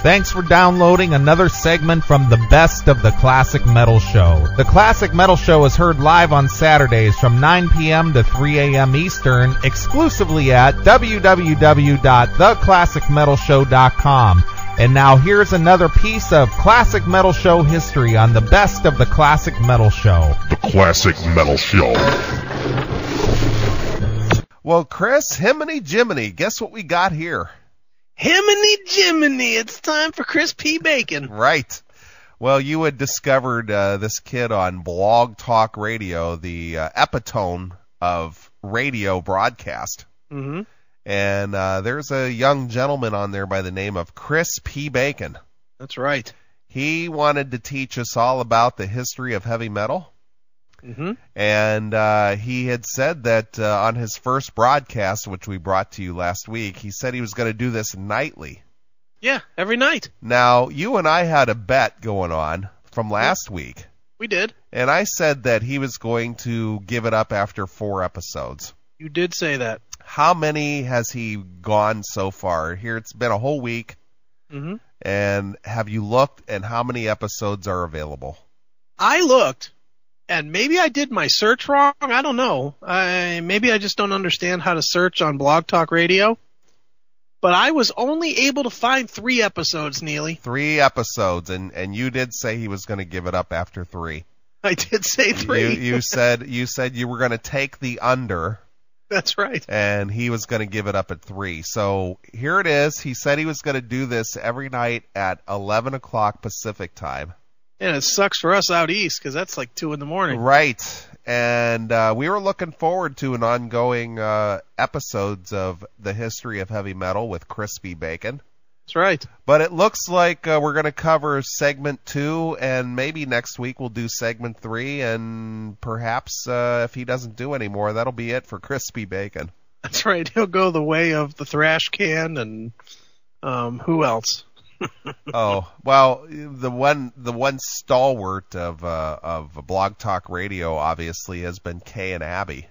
Thanks for downloading another segment from the Best of the Classic Metal Show. The Classic Metal Show is heard live on Saturdays from 9 p.m. to 3 a.m. Eastern, exclusively at www.theclassicmetalshow.com. And now here's another piece of Classic Metal Show history on the Best of the Classic Metal Show. The Classic Metal Show. Well, Chris, Himiny Jiminy, guess what we got here? Himiny Jiminy, it's time for Chris P. Bacon. Right. Well, you had discovered this kid on Blog Talk Radio, the epitome of radio broadcast. Mm-hmm. And there's a young gentleman on there by the name of Chris P. Bacon. That's right. He wanted to teach us all about the history of heavy metal. Mm-hmm. And he had said that on his first broadcast, which we brought to you last week, he said he was going to do this nightly. Yeah, every night. Now, you and I had a bet going on from last week. We did. And I said that he was going to give it up after 4 episodes. You did say that. How many has he gone so far? Here, it's been a whole week. Mm-hmm. And have you looked, and how many episodes are available? I looked. And maybe I did my search wrong. I don't know. Maybe I just don't understand how to search on Blog Talk Radio. But I was only able to find 3 episodes, Neely. 3 episodes, and you did say he was going to give it up after 3. I did say 3. You said you were going to take the under. That's right. And he was going to give it up at 3. So here it is. He said he was going to do this every night at 11 o'clock Pacific time. And it sucks for us out east because that's like 2 in the morning. Right. And we were looking forward to an ongoing episodes of the history of heavy metal with Chris P. Bacon. That's right. But it looks like we're going to cover segment 2, and maybe next week we'll do segment 3, and perhaps if he doesn't do any more, that'll be it for Chris P. Bacon. That's right. He'll go the way of the thrash can and who else? Oh, well, the one stalwart of Blog Talk Radio obviously has been Kay and Abby.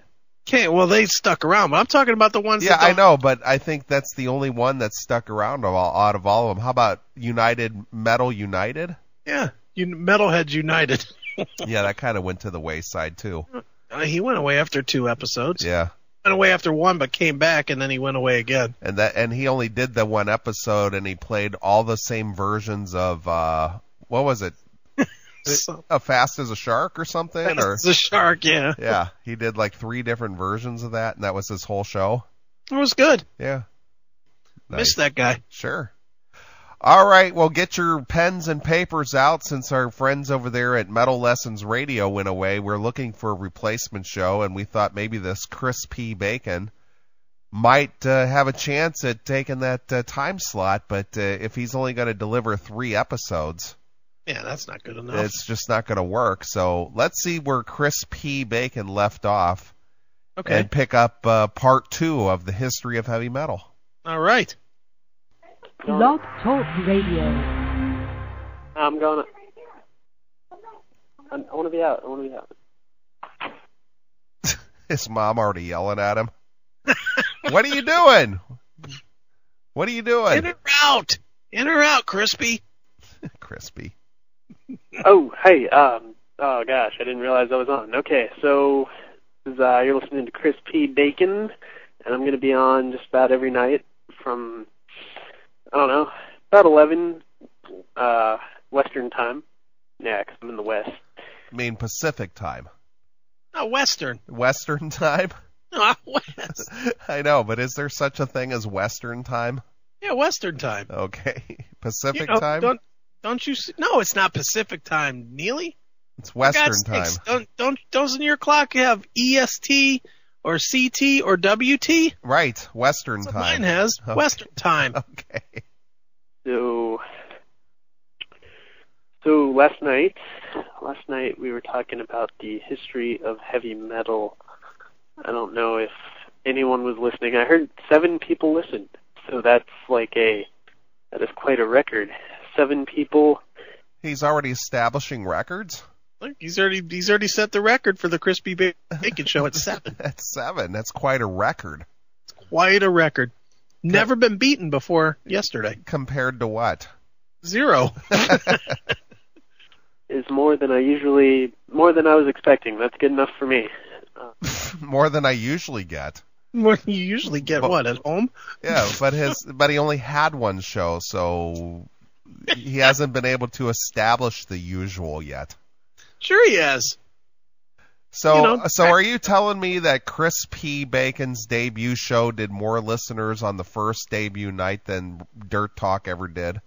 Okay, well, they stuck around, but I'm talking about the ones. Yeah, I know, but I think that's the only one that's stuck around out of all of them. How about Metal United? Yeah, Metalheads United. Yeah, that kind of went to the wayside too. He went away after 2 episodes. Yeah. Went away after 1, but came back, and then he went away again. And he only did the 1 episode, and he played all the same versions of what was it? Fast as a Shark or something? Fast as a Shark, yeah. Yeah, he did like 3 different versions of that, and that was his whole show. It was good. Yeah. Nice. Missed that guy. Sure. All right, well, get your pens and papers out since our friends over there at Metal Lessons Radio went away. We're looking for a replacement show, and we thought maybe this Chris P. Bacon might have a chance at taking that time slot, but if he's only going to deliver 3 episodes, yeah, that's not good enough. It's just not going to work. So let's see where Chris P. Bacon left off, okay, and pick up part 2 of the history of heavy metal. All right. Blog Talk Radio. I want to be out. His mom already yelling at him. What are you doing? What are you doing? In or out, Crispy. Crispy. Oh, hey. Oh gosh, I didn't realize I was on. Okay, so you're listening to Chris P. Bacon, and I'm going to be on just about every night from, I don't know, about 11 Western time. Yeah, 'cause I'm in the West. I mean Pacific time. No, Western. Western time? No, West. I know, but is there such a thing as Western time? Yeah, Western time. Okay. Pacific time? Don't you see? No, it's not Pacific time, Neely. It's Western time. Doesn't your clock have EST or CT or WT? Right, Western time. Mine has Western time. Okay. So last night we were talking about the history of heavy metal. I don't know if anyone was listening. I heard 7 people listened, so that is quite a record. 7 people. He's already establishing records? Look, he's already set the record for the Crispy Bacon Show at 7. That's 7. That's quite a record. It's quite a record. Never been beaten before yesterday. Compared to what? 0. Is more than I was expecting. That's good enough for me. More than I usually get. More than you usually get, what, at home? Yeah, but he only had one show, so he hasn't been able to establish the usual yet. Sure he has. So are you telling me that Chris P. Bacon's debut show did more listeners on the first debut night than Dirt Talk ever did?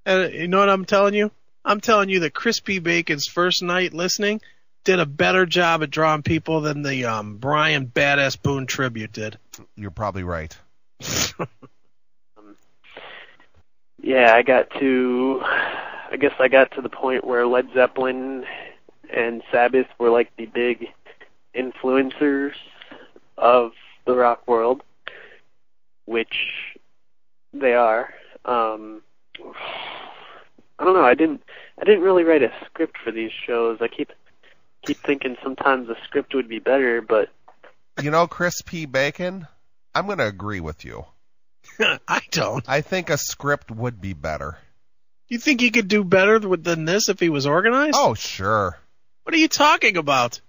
And you know what I'm telling you? I'm telling you that Chris P. Bacon's first night listening did a better job at drawing people than the Brian Badass Boone tribute did. You're probably right. Yeah, I guess I got to the point where Led Zeppelin and Sabbath were like the big influencers of the rock world, which they are. I don't know. I didn't really write a script for these shows. I keep thinking sometimes a script would be better, but Chris P. Bacon, I'm going to agree with you. I don't. I think a script would be better. You think he could do better than this if he was organized? Oh, sure. What are you talking about?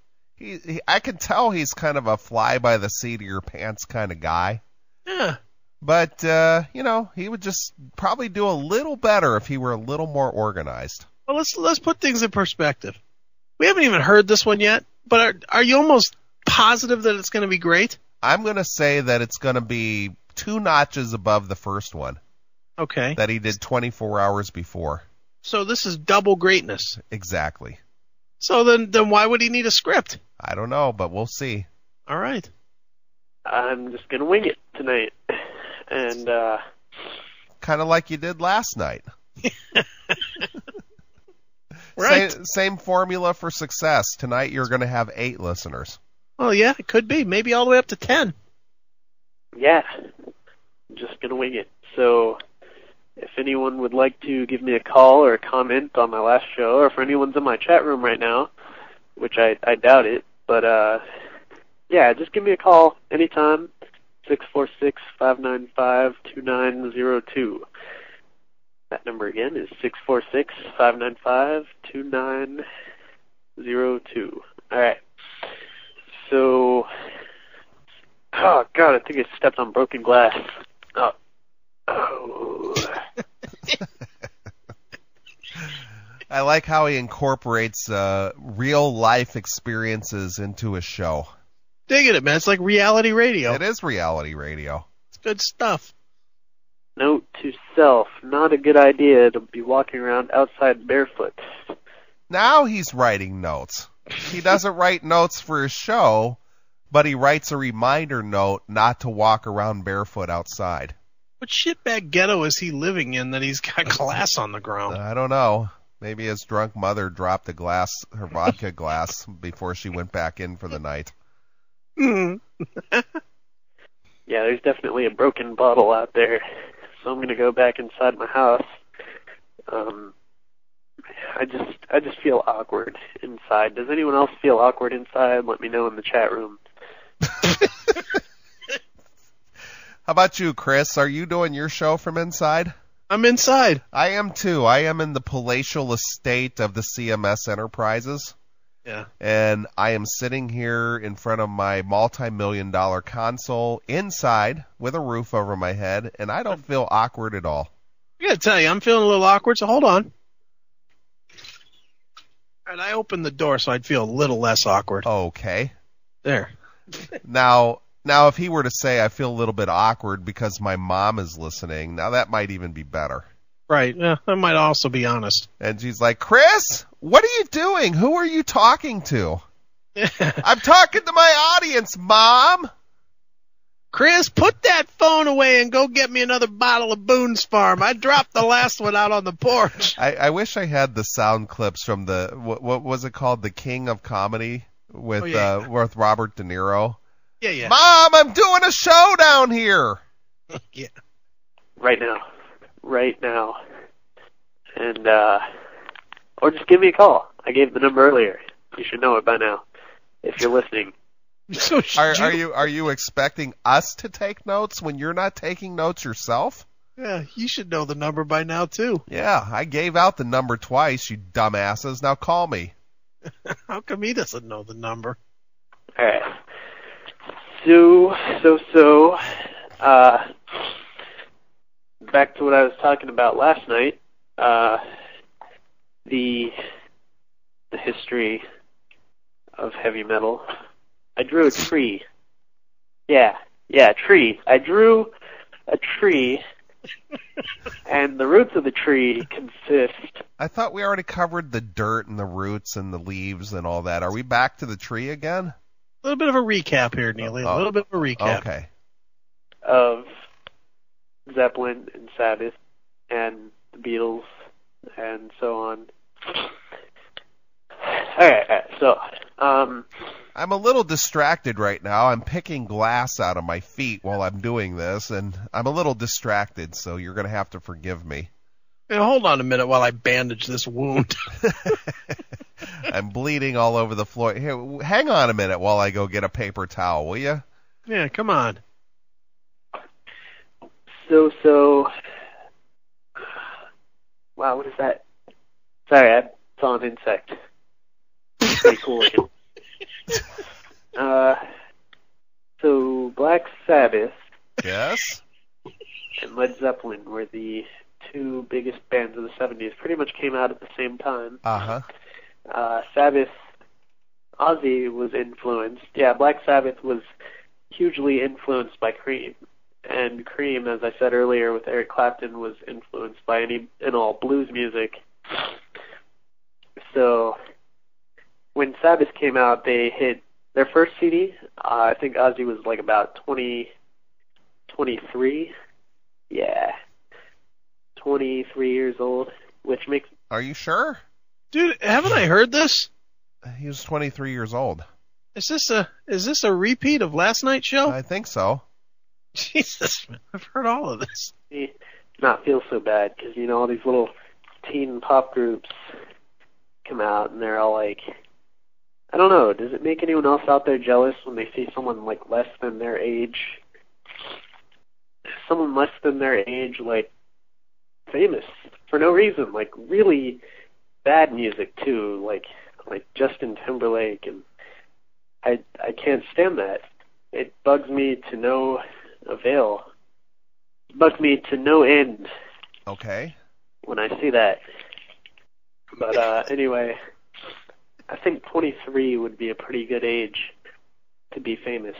I can tell he's kind of a fly by the seat of your pants kind of guy. Yeah. But, he would just probably do a little better if he were a little more organized. Well, let's put things in perspective. We haven't even heard this one yet, but are you almost positive that it's going to be great? I'm going to say that it's going to be 2 notches above the first one. Okay. That he did 24 hours before. So this is double greatness. Exactly. So then why would he need a script? I don't know, but we'll see. All right. I'm just going to wing it tonight. And kind of like you did last night. Right. Same formula for success. Tonight you're going to have 8 listeners. Oh, yeah, it could be. Maybe all the way up to 10. Yeah. I'm just going to wing it. So if anyone would like to give me a call or a comment on my last show, or if anyone's in my chat room right now, which I doubt it, but yeah, just give me a call anytime. 646-595-2902. That number again is 646-595-2902. All right. So, oh God, I think I stepped on broken glass. Oh. I like how he incorporates real life experiences into his show. Digging it, man. It's like reality radio. It is reality radio. It's good stuff. Note to self, not a good idea to be walking around outside barefoot. Now he's writing notes. He doesn't write notes for his show, but he writes a reminder note not to walk around barefoot outside. What shitbag ghetto is he living in that he's got glass on the ground? I don't know. Maybe his drunk mother dropped her vodka glass before she went back in for the night. Yeah, there's definitely a broken bottle out there, so I'm gonna go back inside my house. I just feel awkward inside. Does anyone else feel awkward inside? Let me know in the chat room. How about you, Chris? Are you doing your show from inside? I'm inside. I am too. I am in the palatial estate of the CMS Enterprises. Yeah. And I am sitting here in front of my multi-million-dollar console inside with a roof over my head, and I don't feel awkward at all. I gotta tell you, I'm feeling a little awkward, so hold on. And I opened the door so I'd feel a little less awkward. Okay. There. Now, if he were to say I feel a little bit awkward because my mom is listening, now that might even be better. Right. Yeah, I might also be honest. And she's like, Chris, what are you doing? Who are you talking to? I'm talking to my audience, Mom. Chris, put that phone away and go get me another bottle of Boone's Farm. I dropped the last one out on the porch. I wish I had the sound clips from the, what was it called? The King of Comedy with with Robert De Niro. Yeah. Mom, I'm doing a show down here. Yeah. Right now. And, or just give me a call. I gave the number earlier. You should know it by now, if you're listening. Are you expecting us to take notes when you're not taking notes yourself? Yeah, you should know the number by now, too. Yeah, I gave out the number twice, you dumbasses. Now call me. How come he doesn't know the number? All right. So, back to what I was talking about last night. The history of heavy metal. I drew a tree. Yeah, tree. I drew a tree, and the roots of the tree consist. I thought we already covered the dirt and the roots and the leaves and all that. Are we back to the tree again? A little bit of a recap here, Neeley. A little bit of a recap. Okay. Of Zeppelin and Sabbath and the Beatles and so on. Alright, so, I'm a little distracted right now. I'm picking glass out of my feet while I'm doing this, and I'm a little distracted, so you're going to have to forgive me. Now, hold on a minute while I bandage this wound. I'm bleeding all over the floor. Here, hang on a minute while I go get a paper towel, will you? Yeah, come on. So, wow, what is that? Sorry, I saw an insect. Pretty cool looking. So Black Sabbath Yes? and Led Zeppelin were the two biggest bands of the 70s. Pretty much came out at the same time. Uh-huh. Sabbath, Ozzy was influenced. Yeah, Black Sabbath was hugely influenced by Cream. And Cream, as I said earlier with Eric Clapton, was influenced by any and all blues music. So when Sabbath came out, they hit their first CD. I think Ozzy was like about 23. Yeah. 23 years old, which makes... Are you sure? Dude, haven't I heard this? He was 23 years old. Is this a repeat of last night's show? I think so. Jesus, man, I've heard all of this. Not feel so bad, because, you know, all these little teen pop groups come out, and they're all like... I don't know, does it make anyone else out there jealous when they see someone, like, less than their age? Someone less than their age, like, famous for no reason, like, really bad music, too, like Justin Timberlake, and I can't stand that. It bugs me to no avail. It bugs me to no end. Okay. When I see that. But anyway, I think 23 would be a pretty good age to be famous.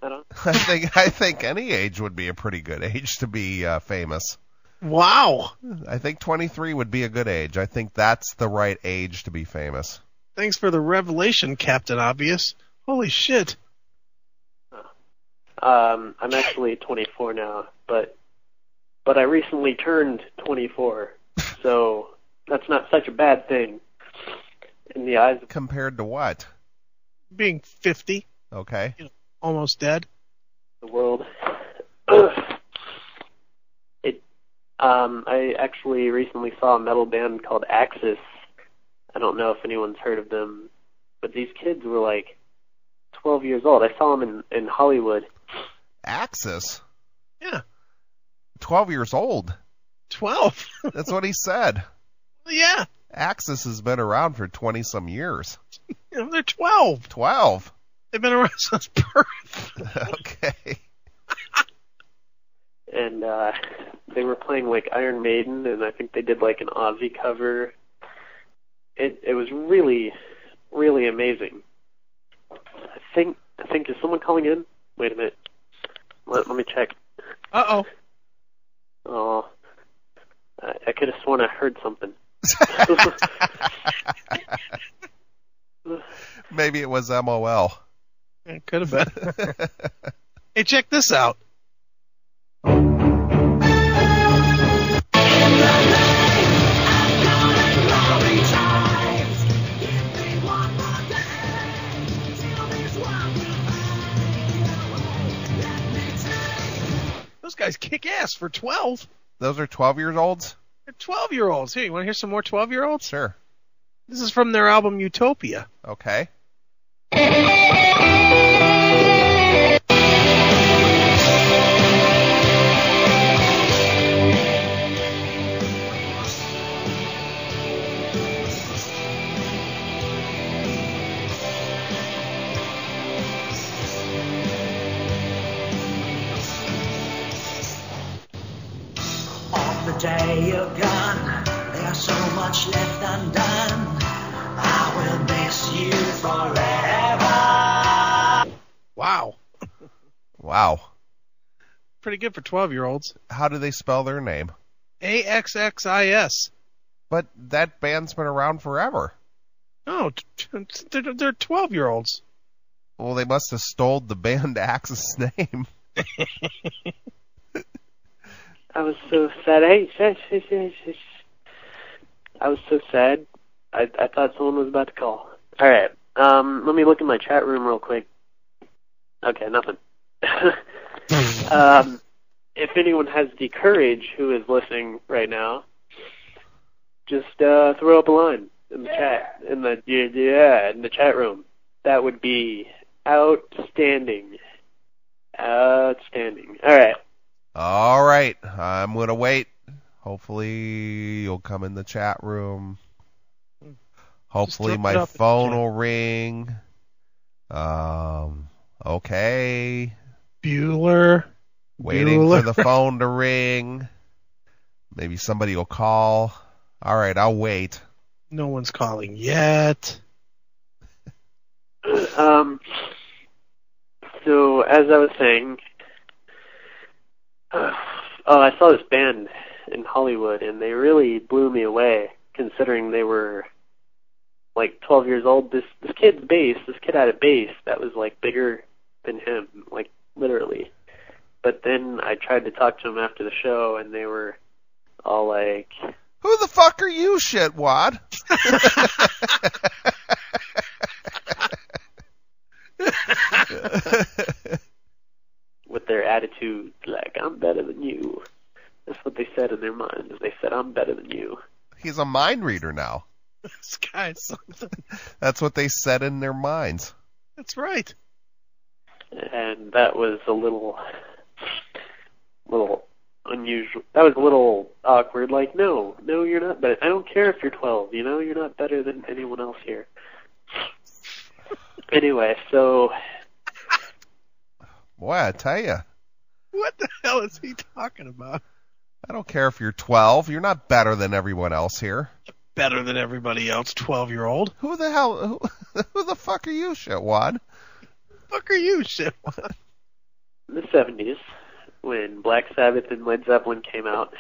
I think any age would be a pretty good age to be famous. Wow. I think 23 would be a good age. I think that's the right age to be famous. Thanks for the revelation, Captain Obvious. Holy shit. I'm actually 24 now, but I recently turned 24, so that's not such a bad thing in the eyes of... Compared to what? Being 50. Okay. You know, almost dead. The world. I actually recently saw a metal band called Axis. I don't know if anyone's heard of them, but these kids were like 12 years old. I saw them in Hollywood. Axis? Yeah. 12 years old. 12? That's what he said. Yeah. Axis has been around for 20-some years. You know, they're 12. 12? They've been around since birth. Okay. And they were playing like Iron Maiden, and I think they did like an Ozzy cover. It was really, really amazing. I think is someone calling in? Wait a minute. Let me check. Uh-oh. Oh, I could have sworn I heard something. Maybe it was MOL. It could have been. Hey, check this out. Those guys kick ass for 12. Those are 12-year-olds? They're 12-year-olds. Here, you want to hear some more 12-year-olds? Sure. This is from their album Utopia. Okay. day you're gone, there's so much left undone. I will miss you forever. Wow. Wow. Pretty good for 12-year-olds. How do they spell their name? AXXIS. But that band's been around forever. Oh, they're 12-year-olds. Well, they must have stole the band Axe's name. I was so sad. Hey, shush. I was so sad. I thought someone was about to call. All right. Let me look in my chat room real quick. Okay, nothing. If anyone has the courage who is listening right now, just throw up a line in the chat, in the chat room. That would be outstanding. Outstanding. All right. All right. I'm going to wait. Hopefully you'll come in the chat room. Hopefully my phone will ring. Okay. Bueller. Waiting for the phone to ring. Maybe somebody will call. All right, I'll wait. No one's calling yet. So, as I was saying, I saw this band in Hollywood, and they really blew me away, considering they were like 12 years old. This kid had a bass that was like bigger than him, like literally. But then I tried to talk to him after the show, and they were all like, "Who the fuck are you, shitwad?" With their attitude, like, "I'm better than you." That's what they said in their minds. They said, "I'm better than you." He's a mind reader now. This guy's something. That's what they said in their minds. That's right. And that was a little unusual. That was a little awkward. Like, no, you're not. But I don't care if you're 12. You know, you're not better than anyone else here. Anyway, so. Boy, I tell you. What the hell is he talking about? I don't care if you're 12. You're not better than everyone else here. Better than everybody else, 12-year-old. Who the fuck are you, shitwad? Fuck are you, shitwad? In the 70s, when Black Sabbath and Led Zeppelin came out,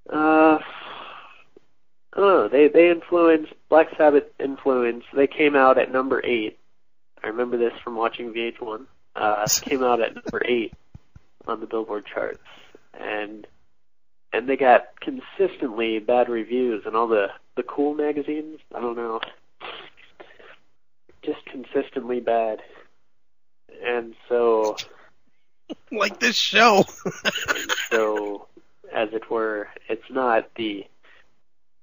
I don't know, they influenced, Black Sabbath influenced, they came out at number 8. I remember this from watching VH1. Came out at number 8 on the Billboard charts. And they got consistently bad reviews in all the cool magazines. I don't know. Just consistently bad. And so... like this show. So, as it were, it's not the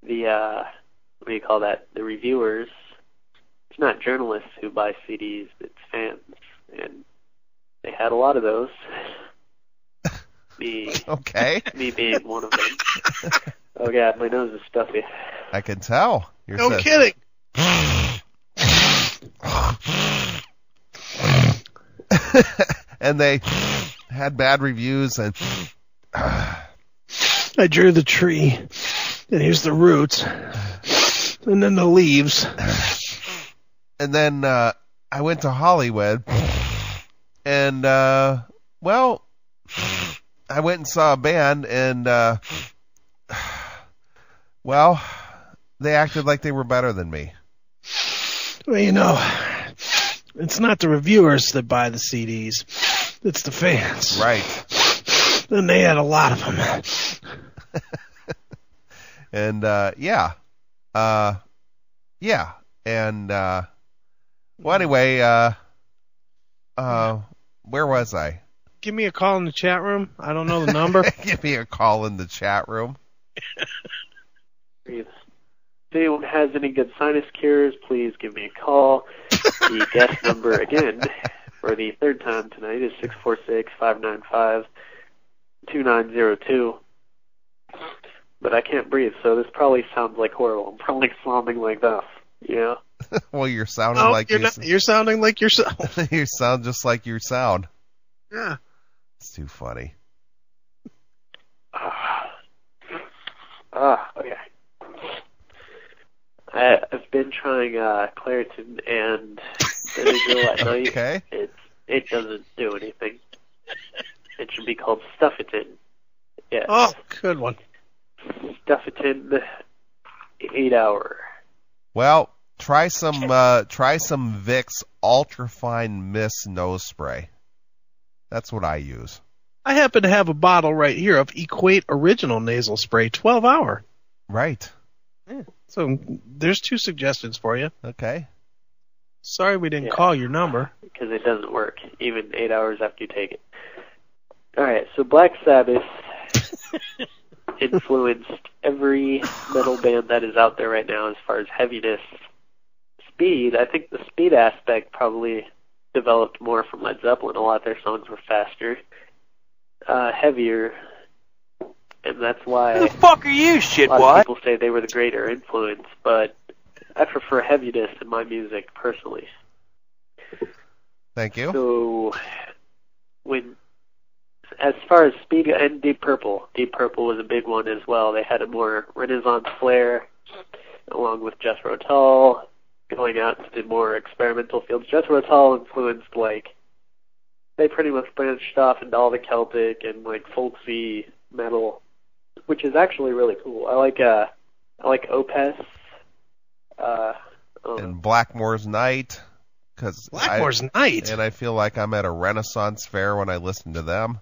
what do you call that? The reviewers. It's not journalists who buy CDs, it's fans. And they had a lot of those. Me being one of them. Oh God, my nose is stuffy. I can tell. No kidding. And they had bad reviews, and I drew the tree, and here's the roots, and then the leaves. And then I went to Hollywood, and well, I went and saw a band, and well, they acted like they were better than me. Well, you know, it's not the reviewers that buy the CDs. It's the fans. Right. And they had a lot of them. And, yeah. Yeah. And, well, anyway, where was I? Give me a call in the chat room. I don't know the number. Give me a call in the chat room. If anyone has any good sinus cures, please give me a call. The guest number, again, for the third time tonight is 646-595-2902. But I can't breathe, so this probably sounds like horrible. I'm probably sounding like this, you know? Well, you're sounding like you're sounding like yourself. You sound just like your sound. Yeah. It's too funny. been trying Claritin and Benadryl at night. Okay. It doesn't do anything. It should be called Stuffitin. Yes. Oh, good one. Stuffitin 8 hour. Well, try some Vicks Ultrafine Mist nose spray. That's what I use. I happen to have a bottle right here of Equate Original Nasal Spray, 12 hour. Right. Yeah. So there's 2 suggestions for you. Okay. Sorry we didn't call your number. Because it doesn't work, even 8 hours after you take it. Alright, so Black Sabbath influenced every metal band that is out there right now as far as heaviness. Speed, I think the speed aspect probably developed more from Led Zeppelin. A lot of their songs were faster, heavier, and that's why Who the fuck are you, a lot shitwad? of people say they were the greater influence, but I prefer heaviness in my music, personally. Thank you. So, as far as speed and Deep Purple was a big one as well. They had a more Renaissance flair, along with Jethro Tull, going out into the more experimental fields. Jethro Tull influenced, they pretty much branched off into all the Celtic and, folksy metal, which is actually really cool. I like Opeth. And Blackmore's Night. Blackmore's Night? And I feel like I'm at a Renaissance fair when I listen to them.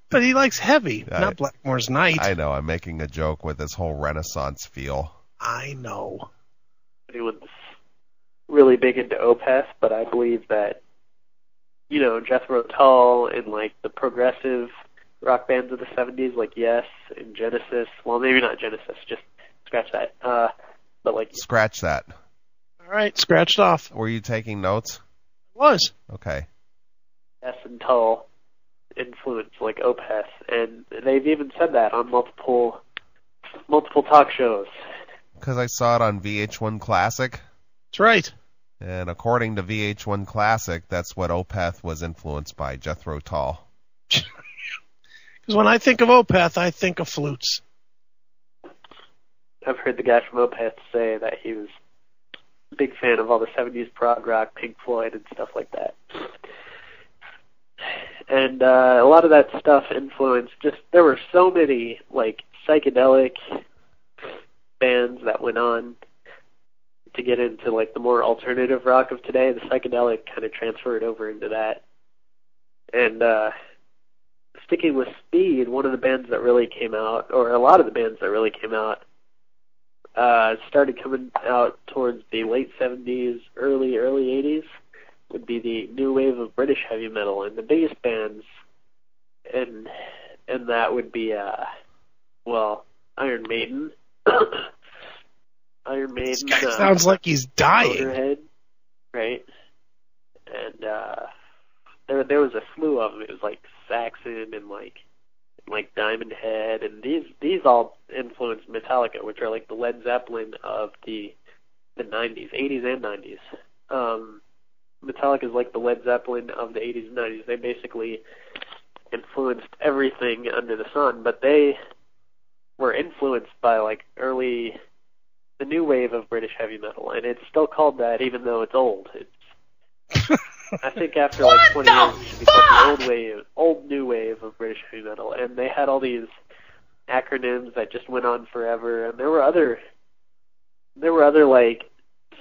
But he likes heavy, not Blackmore's Night. I know, I'm making a joke with this whole Renaissance feel. I know. Anyone's really big into Opeth, but I believe that, Jethro Tull and, the progressive rock bands of the 70s, like Yes and Genesis, well, maybe not Genesis, just scratch that. But, Scratch that. All right, scratched off. Were you taking notes? Was. Okay. Yes and Tull influence like Opeth, and they've even said that on multiple talk shows. Because I saw it on VH1 Classic. That's right. And according to VH1 Classic, that's what Opeth was influenced by, Jethro Tull. Because when I think of Opeth, I think of flutes. I've heard the guy from Opeth say that he was a big fan of all the 70s prog rock, Pink Floyd, and stuff like that. And a lot of that stuff influenced there were so many, psychedelic bands that went on to get into, the more alternative rock of today. The psychedelic kind of transferred over into that. And sticking with speed, one of the bands that really came out, or a lot of the bands that really came out, started coming out towards the late 70s, early 80s, would be the new wave of British heavy metal. And the biggest bands, and that would be, Iron Maiden. Iron Maiden. This guy sounds like he's dying. Motorhead, right? And there was a slew of them. It was Saxon and Diamond Head, and these all influenced Metallica, which are the Led Zeppelin of the 90s, 80s and 90s. Metallica is like the Led Zeppelin of the 80s and 90s. They basically influenced everything under the sun, but they were influenced by the new wave of British heavy metal, and it's still called that even though it's old. It's I think after 20 years it should be called the old new wave of British heavy metal, and they had all these acronyms that just went on forever, and there were other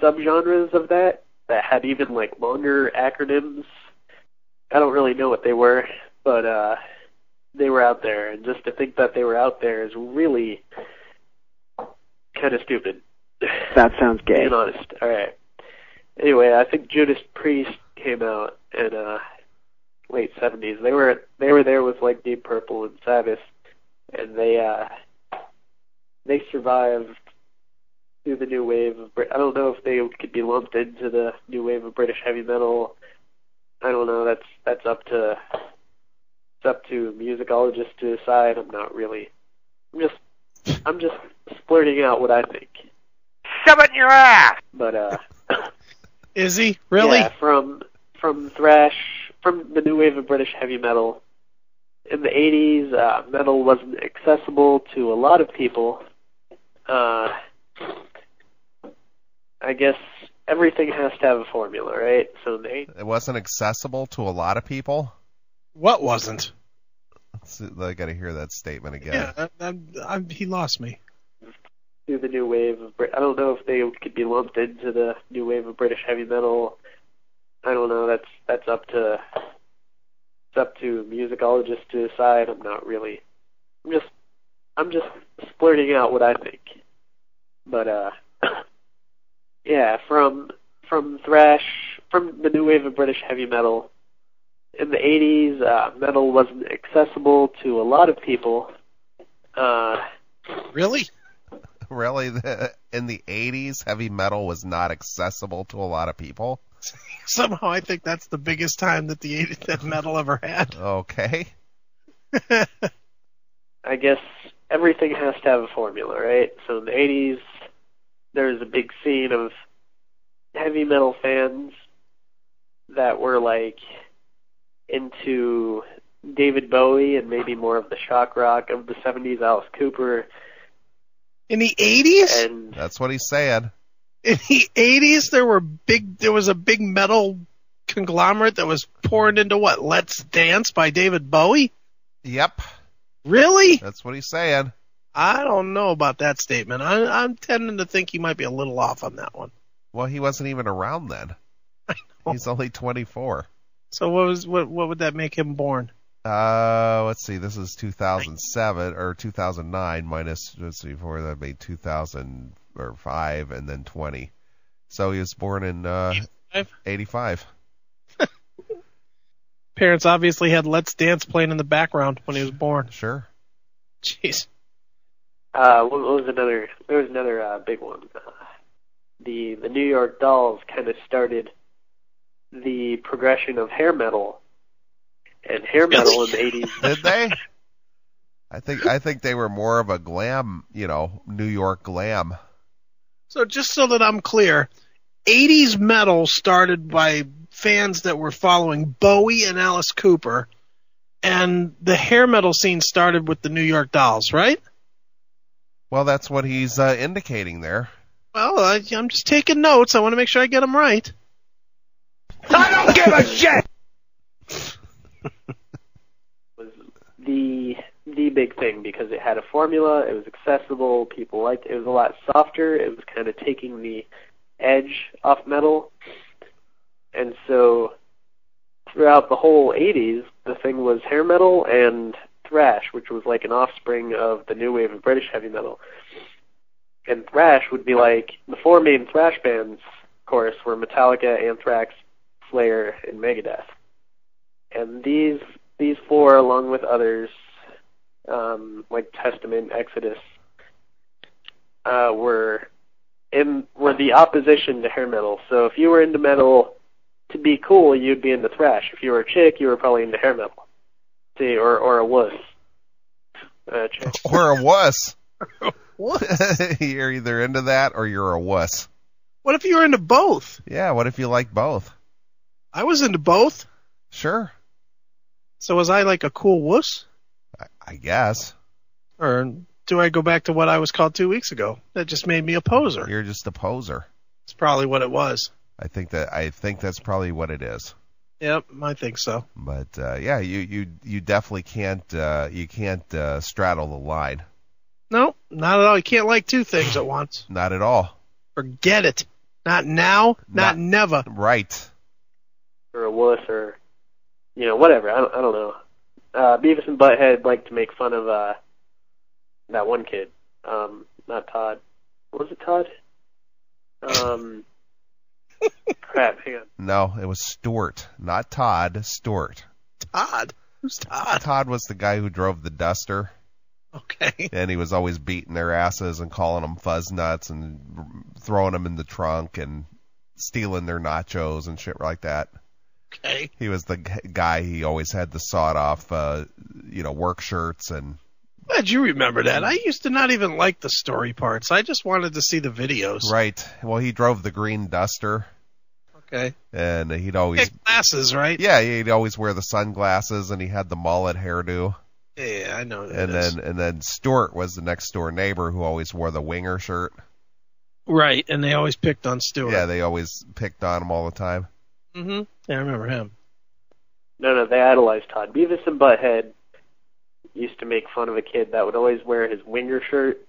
subgenres of that had even longer acronyms. I don't really know what they were, but they were out there, and just to think that they were out there is really kind of stupid. That sounds gay. Being honest. All right. Anyway, I think Judas Priest came out in late 70s. They were there with Deep Purple and Sabbath, and they survived through the new wave of I don't know if they could be lumped into the new wave of British heavy metal. I don't know. That's up to musicologists to decide. I'm just splurting out what I think. Shove it in your ass. But is he really? Yeah, from thrash, from the new wave of British heavy metal. In the 80s, metal wasn't accessible to a lot of people. I guess everything has to have a formula, right? So It wasn't accessible to a lot of people. What wasn't? I got to hear that statement again. Yeah, he lost me. through the new wave of I don't know if they could be lumped into the new wave of British heavy metal. I don't know. That's up to musicologists to decide. I'm not really. I'm just splurting out what I think. But yeah, from thrash, from the new wave of British heavy metal. In the 80s, metal wasn't accessible to a lot of people. Really? Really? In the 80s, heavy metal was not accessible to a lot of people? Somehow I think that's the biggest time that the 80s that metal ever had. Okay. I guess everything has to have a formula, right? So in the 80s, there's a big scene of heavy metal fans that were like into David Bowie and maybe more of the shock rock of the 70s, Alice Cooper. In the 80s? And that's what he's saying. In the 80s, there was a big metal conglomerate that was poured into what? Let's Dance by David Bowie? Yep. Really? That's what he's saying. I don't know about that statement. I'm tending to think he might be a little off on that one. Well, he wasn't even around then. He's only 24. So what would that make him born? Let's see. This is 2007 or 2009 minus. Let's see. Before that made 2005 and then 20. So he was born in 85. Parents obviously had Let's Dance playing in the background when he was born. Sure. Jeez. what was another? There was another big one. The New York Dolls kind of started the progression of hair metal. And hair metal in the 80s. Did they? I think they were more of a glam, New York glam. So just so that I'm clear, 80s metal started by fans that were following Bowie and Alice Cooper, and the hair metal scene started with the New York Dolls, right? Well, that's what he's indicating there. Well, I'm just taking notes. I want to make sure I get them right. I don't give a shit! Was the big thing because it had a formula, it was accessible, people liked it. It was a lot softer, it was kind of taking the edge off metal. And so throughout the whole 80s, the thing was hair metal and thrash, which was like an offspring of the new wave of British heavy metal. And thrash would be like the four main thrash bands, of course, were Metallica, Anthrax, Slayer, and Megadeth. And these four, along with others, like Testament, Exodus, were the opposition to hair metal. So if you were into metal, to be cool, you'd be into thrash. If you were a chick, you were probably into hair metal. See, or a wuss. Chick. Or a wuss. What? You're either into that or you're a wuss. What if you were into both? Yeah, what if you like both? I was into both. Sure. So was I like a cool wuss? I guess. Or do I go back to what I was called 2 weeks ago? That just made me a poser. You're just a poser. It's probably what it was. I think that's probably what it is. Yep, I think so. But yeah, you definitely can't straddle the line. No, not at all. You can't like two things at once. Not at all. Forget it. Not now, not never. Right. Or a wuss, or whatever. I don't know. Beavis and Butthead like to make fun of that one kid. Not Todd. Was it Todd? Crap, hang on. No, it was Stuart, not Todd. Stuart. Todd? Who's Todd? Todd was the guy who drove the Duster. Okay. And he was always beating their asses and calling them fuzz nuts and throwing them in the trunk and stealing their nachos and shit like that. Okay. He was the guy. He always had the sawed-off, work shirts and. Glad you remember that. I used to not even like the story parts. I just wanted to see the videos. Right. Well, he drove the green Duster. Okay. And he'd always. Glasses, right? Yeah, he'd always wear the sunglasses, and he had the mullet hairdo. Yeah, I know. And then Stuart was the next door neighbor who always wore the winger shirt. Right, and they always picked on Stewart. Yeah, they always picked on him all the time. Mm-hmm. Yeah, I remember him. No, they idolized Todd. Beavis and Butthead used to make fun of a kid that would always wear his Winger shirt.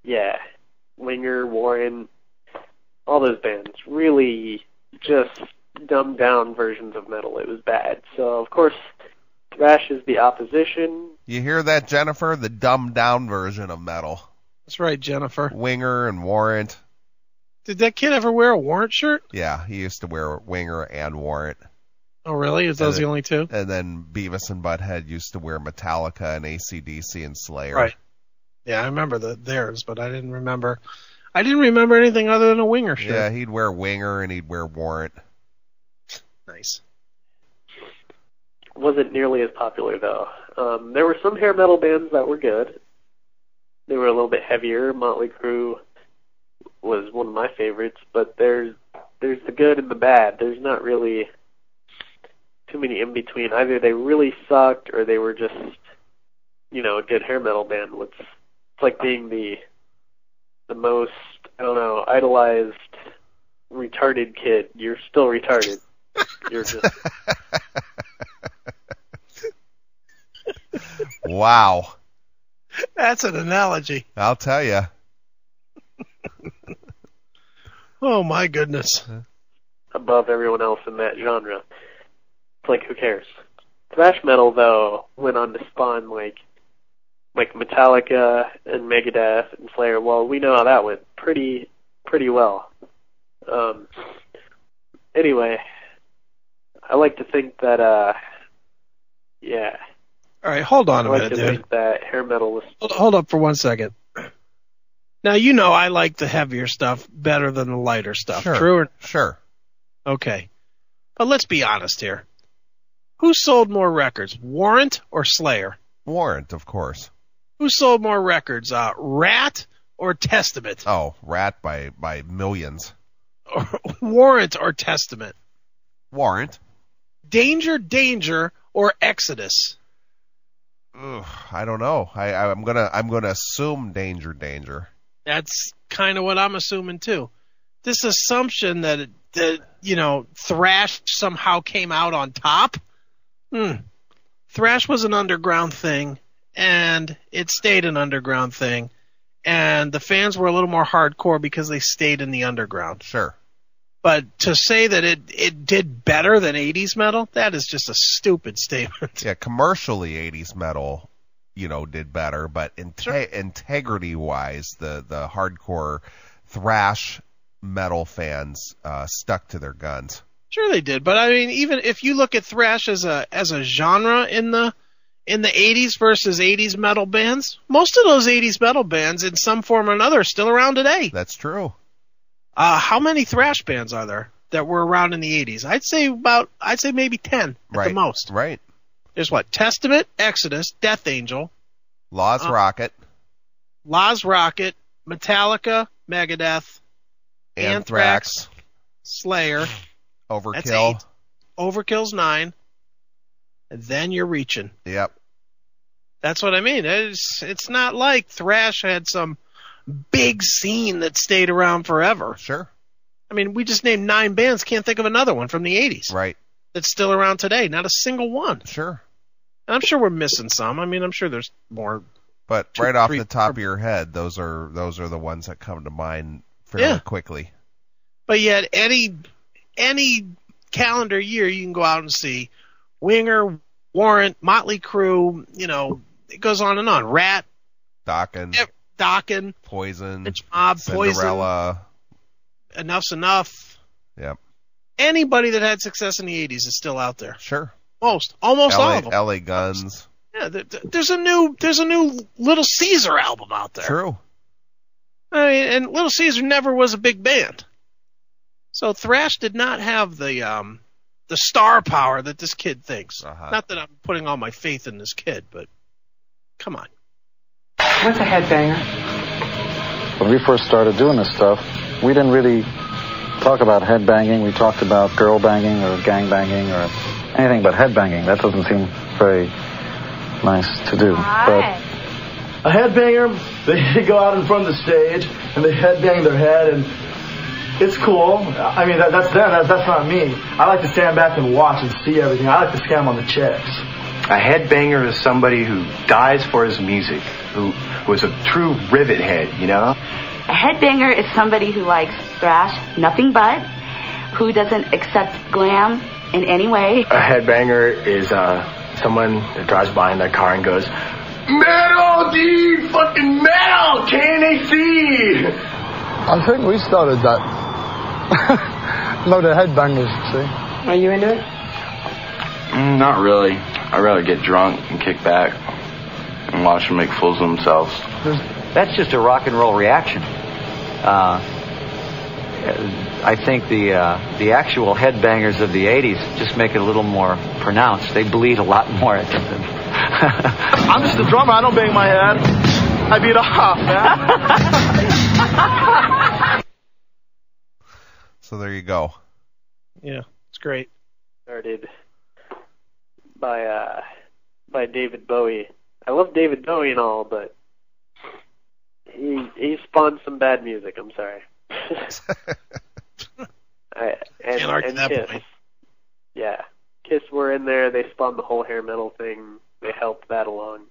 Yeah, Winger, Warren, all those bands. Really just dumbed down versions of metal. It was bad. So, of course, thrash is the opposition. You hear that, Jennifer? The dumbed down version of metal. That's right, Jennifer. Winger and Warrant. Did that kid ever wear a Warrant shirt? Yeah, he used to wear Winger and Warrant. Oh, really? Is those the only two? And then Beavis and Butthead used to wear Metallica and AC/DC and Slayer. Right. Yeah, I remember theirs, but I didn't remember anything other than a Winger shirt. Yeah, he'd wear Winger and he'd wear Warrant. Nice. Wasn't nearly as popular, though. There were some hair metal bands that were good. They were a little bit heavier. Motley Crue was one of my favorites, but there's the good and the bad. There's not really too many in between. Either they really sucked or they were just, a good hair metal band. It's like being the most, idolized retarded kid. You're still retarded. You're just... Wow. That's an analogy. I'll tell you. Oh, my goodness. Above everyone else in that genre. It's like, who cares? Thrash metal, though, went on to spawn, like Metallica and Megadeth and Slayer. Well, we know how that went pretty well. Anyway, I like to think that, yeah. All right, hold on a minute, dude. I like to think that hair metal was... Hold up for 1 second. Now, I like the heavier stuff better than the lighter stuff. Sure. True or... Sure. Okay. But let's be honest here. Who sold more records, Warrant or Slayer? Warrant, of course. Who sold more records, Rat or Testament? Oh, Rat by millions. Warrant or Testament? Warrant. Danger or Exodus? Ugh, I don't know. I'm gonna assume Danger. That's kind of what I'm assuming too. This assumption that thrash somehow came out on top. Thrash was an underground thing, and it stayed an underground thing, and the fans were a little more hardcore because they stayed in the underground. Sure. But to say that it did better than 80s metal, that is just a stupid statement. Yeah, commercially 80s metal, did better, but integrity-wise, the hardcore thrash metal fans stuck to their guns. Sure they did, but I mean, even if you look at thrash as a genre in the 80s versus 80s metal bands, most of those 80s metal bands in some form or another are still around today. That's true. How many thrash bands are there that were around in the 80s? I'd say maybe 10 at the most. Right. There's Testament, Exodus, Death Angel, Law's Rocket, Metallica, Megadeth, Anthrax, Slayer, Overkill. That's 8. Overkill's 9. And then you're reaching. Yep. That's what I mean. It's not like thrash had some big scene that stayed around forever. Sure. I mean, we just named 9 bands. Can't think of another one from the 80s. Right. That's still around today. Not a single one. Sure. And I'm sure we're missing some. I mean, I'm sure there's more. But right off the top of your head, those are the ones that come to mind fairly quickly. But yet, any calendar year, you can go out and see Winger, Warrant, Motley Crue. It goes on and on. Rat, Dokken, Poison, Pitch Mob, Cinderella. Poison. Enough's Enough. Yep. Anybody that had success in the 80s is still out there. Sure. Almost all of them. LA Guns. Yeah, there's a new Little Caesar album out there. True. I mean, and Little Caesar never was a big band. So thrash did not have the star power that this kid thinks. Uh-huh. Not that I'm putting all my faith in this kid, but come on. What's a headbanger? When we first started doing this stuff, we didn't really talk about headbanging. We talked about girl banging or gang banging or anything but headbanging. That doesn't seem very nice to do. Why? A headbanger, they go out in front of the stage and they headbang their head, and it's cool. I mean, that's them. That's not me. I like to stand back and watch and see everything. I like to scam on the chicks. A headbanger is somebody who dies for his music, who is a true rivet head, you know? A headbanger is somebody who likes thrash, nothing but, who doesn't accept glam in any way. A headbanger is someone that drives by in their car and goes, "Metal, dude! Fucking metal! K-N-A-C!" I think we started that. Load of headbangers, see. Are you into it? Not really. I'd rather get drunk and kick back and watch them make fools of themselves. That's just a rock and roll reaction. I think the actual headbangers of the 80s just make it a little more pronounced. They bleed a lot more at them. I'm just a drummer. I don't bang my head. I beat off, man. So there you go. Yeah, it's great. Started by David Bowie. I love David Bowie and all, but he spawned some bad music. I'm sorry. Can't argue that Kiss. point. Yeah, Kiss were in there. They spawned the whole hair metal thing. They helped that along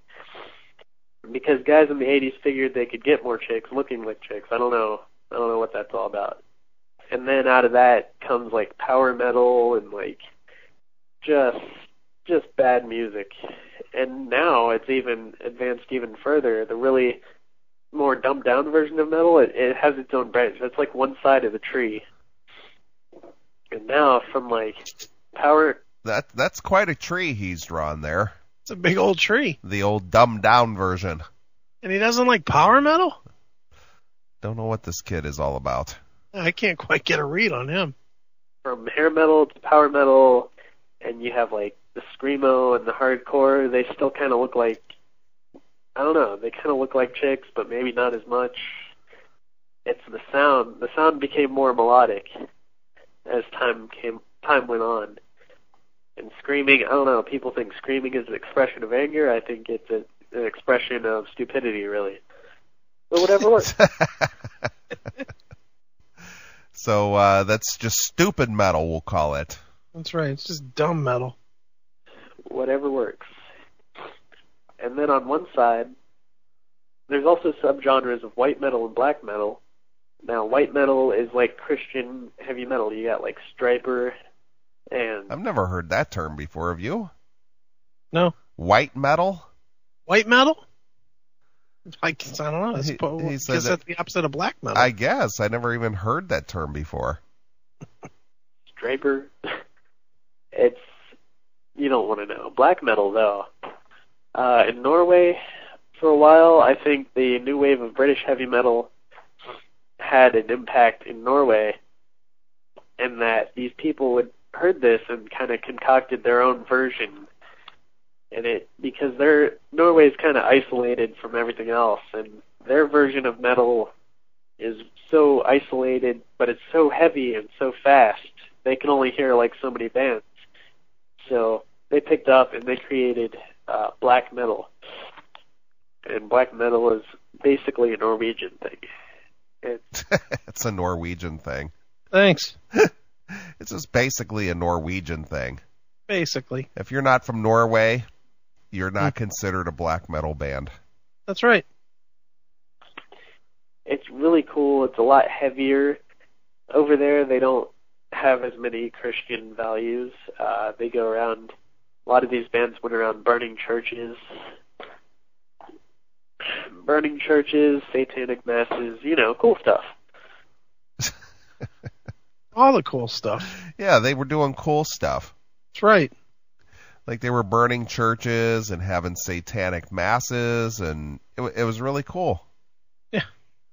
because guys in the '80s figured they could get more chicks looking like chicks. I don't know what that's all about. And then out of that comes like power metal and like just bad music. And now it's even advanced even further. The really more dumbed down version of metal, it has its own branch. That's like one side of the tree. And now from like power... That's quite a tree he's drawn there. It's a big old tree. The old dumbed down version. And he doesn't like power metal? Don't know what this kid is all about. I can't quite get a read on him. From hair metal to power metal, and you have like the screamo and the hardcore, they still kind of look like, I don't know, they kind of look like chicks, but maybe not as much. It's the sound. The sound became more melodic as time went on. And screaming, I don't know, people think screaming is an expression of anger. I think it's an expression of stupidity, really. But whatever works. So that's just stupid metal, we'll call it. That's right. It's just dumb metal. Whatever works. And then on one side, there's also subgenres of white metal and black metal. Now, white metal is like Christian heavy metal. You got like Striper and... I've never heard that term before. Have you? No. White metal? White metal? I don't know. I guess that's the opposite of black metal. I guess. I never even heard that term before. Striper. It's... You don't want to know. Black metal, though. In Norway, for a while, I think the new wave of British heavy metal had an impact in Norway, and that these people would heard this and kind of concocted their own version. And because Norway's kind of isolated from everything else, and their version of metal is so isolated, but it's so heavy and so fast, they can only hear like so many bands. So they picked up and they created black metal. And black metal is basically a Norwegian thing. It's a Norwegian thing. Thanks. It's just basically a Norwegian thing. Basically. If you're not from Norway, you're not considered a black metal band. That's right. It's really cool. It's a lot heavier. Over there, they don't have as many Christian values. They go around, a lot of these bands went around burning churches, satanic masses, cool stuff. All the cool stuff. Yeah, they were doing cool stuff. That's right. Like they were burning churches and having satanic masses, and it was really cool. Yeah,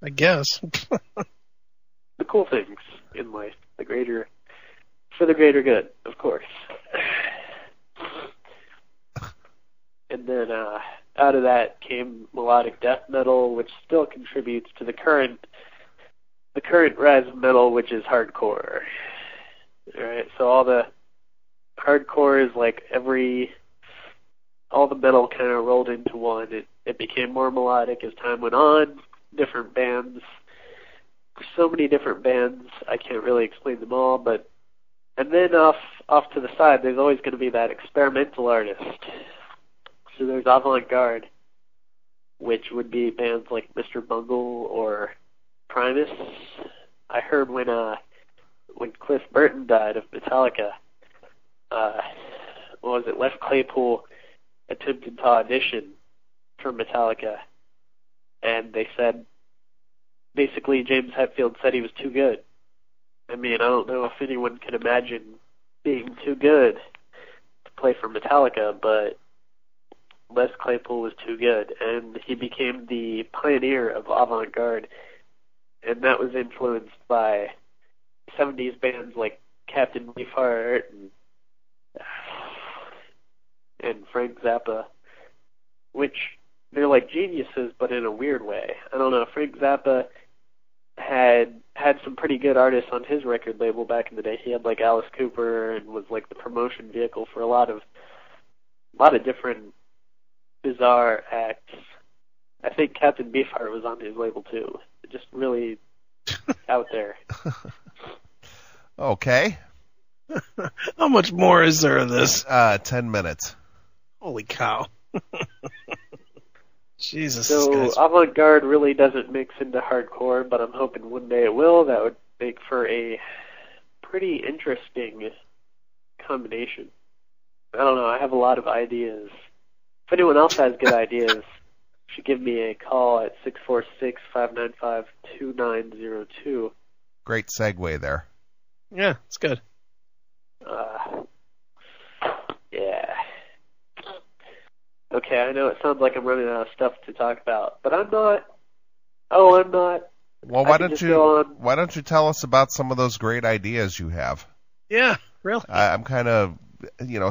I guess. The cool things in life, for the greater good, of course. And then out of that came melodic death metal, which still contributes to the current rise of metal, which is hardcore. All right, so all the hardcore is like every all the metal kind of rolled into one. It became more melodic as time went on. Different bands, so many different bands. I can't really explain them all, but and then off to the side, there's always going to be that experimental artist. So there's avant-garde, which would be bands like Mr. Bungle or Primus. I heard when Cliff Burton died of Metallica, Les Claypool attempted to audition for Metallica, and they said, basically James Hetfield said he was too good. I mean, I don't know if anyone can imagine being too good to play for Metallica, but Les Claypool was too good, and he became the pioneer of avant-garde, and that was influenced by 70s bands like Captain Beefheart and Frank Zappa, which they're like geniuses, but in a weird way. I don't know. Frank Zappa had some pretty good artists on his record label back in the day. He had like Alice Cooper and was like the promotion vehicle for a lot of different bizarre acts. I think Captain Beefheart was on his label too. Just really out there. Okay. How much more is there of this? 10 minutes. Holy cow. Jesus. So avant-garde really doesn't mix into hardcore, but I'm hoping one day it will. That would make for a pretty interesting combination. I don't know. I have a lot of ideas. If anyone else has good ideas, you should give me a call at 646-595-2902. Great segue there. Yeah, it's good. Yeah. Okay, I know it sounds like I'm running out of stuff to talk about, but I'm not. Oh, I'm not. Well, why don't you tell us about some of those great ideas you have? Yeah, really. I'm kind of,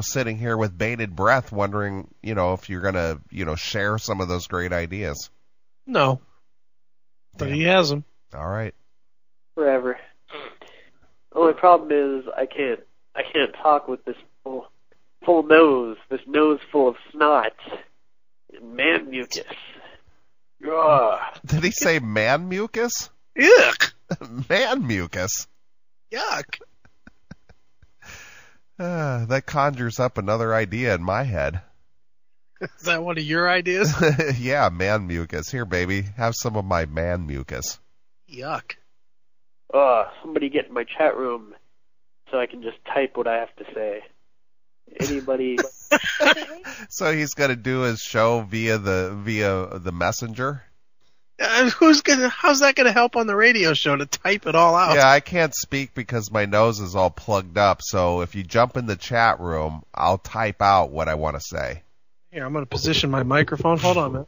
sitting here with bated breath, wondering, if you're gonna, share some of those great ideas. No, but he has them. All right. Forever. Only problem is I can't talk with this full nose, this nose full of snot and man mucus. Ugh. Did he say man mucus? Yuck. Man mucus. Yuck. That conjures up another idea in my head. Is that one of your ideas? Yeah, man mucus. Here, baby, have some of my man mucus. Yuck. Somebody get in my chat room so I can just type what I have to say. Anybody? So he's gonna do his show via the messenger. How's that gonna help on the radio show to type it all out? Yeah, I can't speak because my nose is all plugged up. So if you jump in the chat room, I'll type out what I want to say. Here, I'm gonna position my microphone. Hold on, man.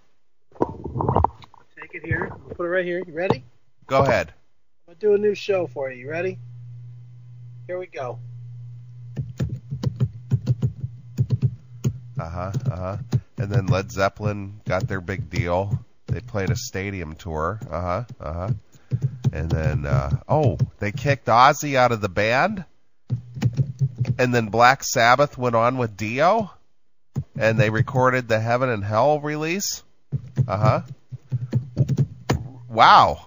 Take it here. Put it right here. You ready? Go ahead. I'm gonna do a new show for you. You ready? Here we go. And then Led Zeppelin got their big deal. They played a stadium tour. And then, they kicked Ozzy out of the band. And then Black Sabbath went on with Dio. And they recorded the Heaven and Hell release. Wow.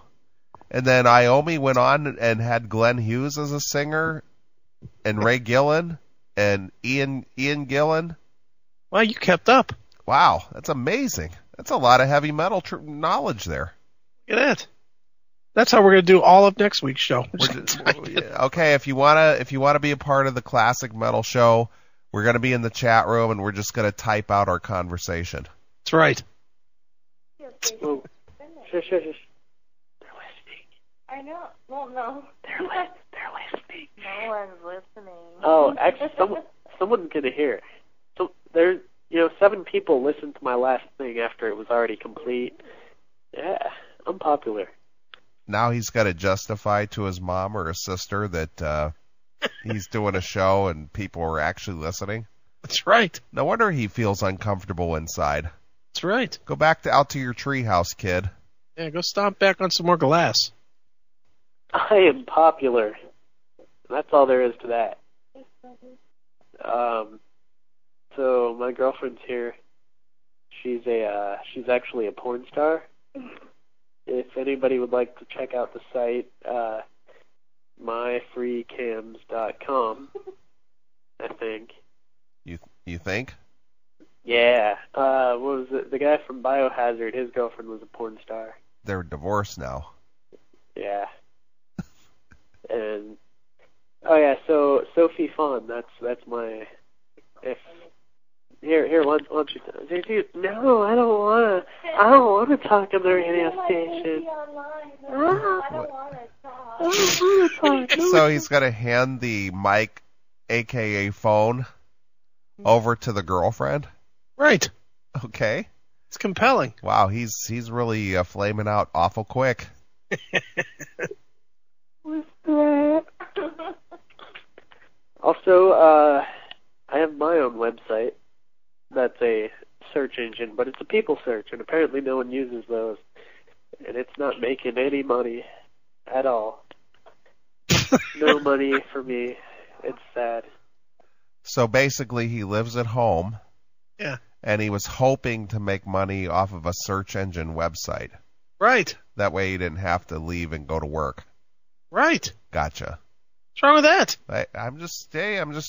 And then Iommi went on and had Glenn Hughes as a singer. And Ray Gillan. And Ian Gillan. Wow, you kept up. Wow, that's amazing. That's a lot of heavy metal knowledge there. Look at that. That's how we're going to do all of next week's show. Okay, if you wanna be a part of the Classic Metal Show, we're going to be in the chat room and we're just going to type out our conversation. That's right. Oh. Shush. They're listening. I know. Well, no. They're listening. No one's listening. Oh, actually, someone's going to hear. So there's, 7 people listened to my last thing after it was already complete. Yeah, I'm popular. Now he's got to justify to his mom or his sister that he's doing a show and people are actually listening. That's right. No wonder he feels uncomfortable inside. That's right. Go back out to your treehouse, kid. Yeah, go stomp back on some more glass. I am popular. That's all there is to that. So my girlfriend's here. She's actually a porn star. If anybody would like to check out the site, myfreecams.com, I think. You think? Yeah. What was it? The guy from Biohazard, his girlfriend was a porn star. They're divorced now. Yeah. And oh yeah, so Sophie Fawn, that's my Here, why don't you? No, I don't wanna talk on the radio station. I don't wanna talk. So he's gonna hand the mic, aka phone, over to the girlfriend? Right. Okay. It's compelling. Wow, he's really flaming out awful quick. What's that? Also, I have my own website. That's a search engine, but it's a people search, and apparently no one uses those. And it's not making any money at all. No money for me. It's sad. So basically he lives at home. Yeah. And he was hoping to make money off of a search engine website. Right. That way he didn't have to leave and go to work. Right. Gotcha. What's wrong with that? I'm just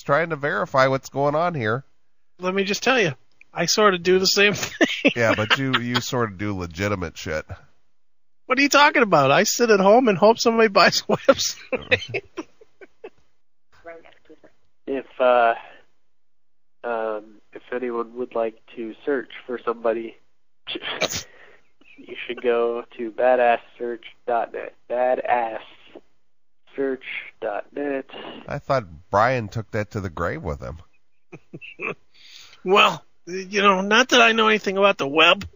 trying to verify what's going on here. Let me just tell you, I sort of do the same thing. Yeah, but you sort of do legitimate shit. What are you talking about? I sit at home and hope somebody buys a website. If anyone would like to search for somebody, you should go to badasssearch.net. Badasssearch.net. I thought Brian took that to the grave with him. Well, not that I know anything about the web,